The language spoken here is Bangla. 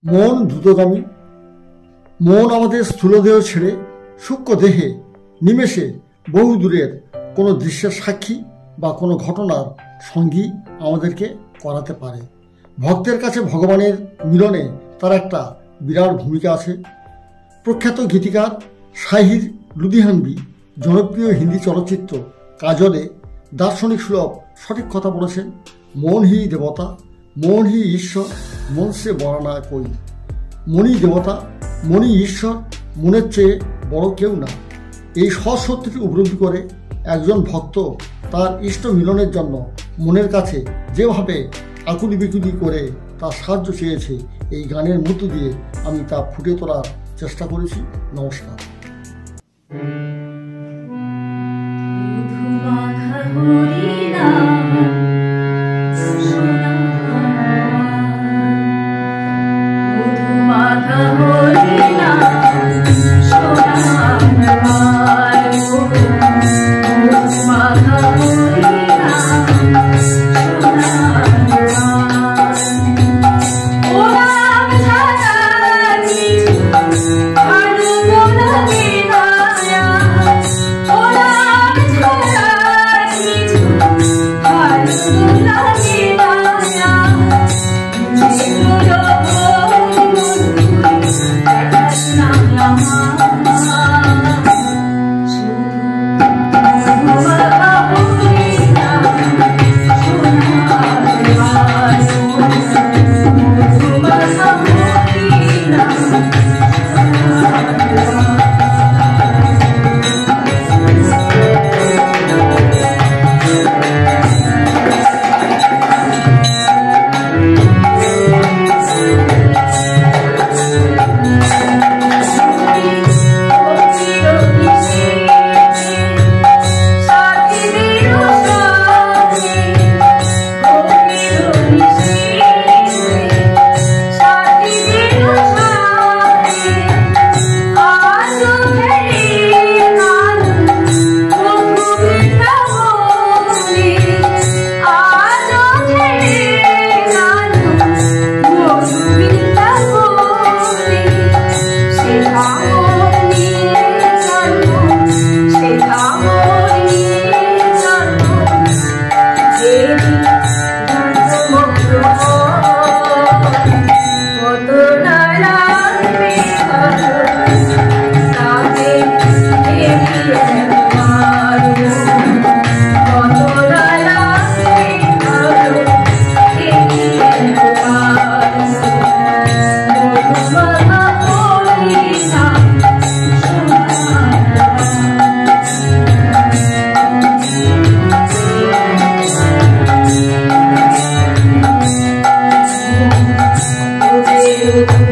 মন দ্রুতগামী। মন আমাদের স্থূলদেহ ছেড়ে সূক্ষ্ম দেহে নিমেষে বহু দূরের কোনো দৃশ্যের সাক্ষী বা কোনো ঘটনার সঙ্গী আমাদেরকে করাতে পারে। ভক্তের কাছে ভগবানের মিলনে তার একটা বিরাট ভূমিকা আছে। প্রখ্যাত গীতিকার শাহির লুধিয়ানভি জনপ্রিয় হিন্দি চলচ্চিত্র কাজলে দার্শনিক সুলভ সঠিক কথা বলেছেন, মন হি দেবতা, মন হি ঈশ্বর, মন সে বড় না কই। মনই দেবতা, মনই ঈশ্বর, মনের চেয়ে বড় কেউ না। এই সত্যটি উপলব্ধি করে একজন ভক্ত তার ইষ্ট মিলনের জন্য মনের কাছে যেভাবে আকুলি বিকুলি করে তার সাহায্য চেয়েছে, এই গানের মধ্য দিয়ে আমি তা ফুটে তোলার চেষ্টা করেছি। নমস্কার। you.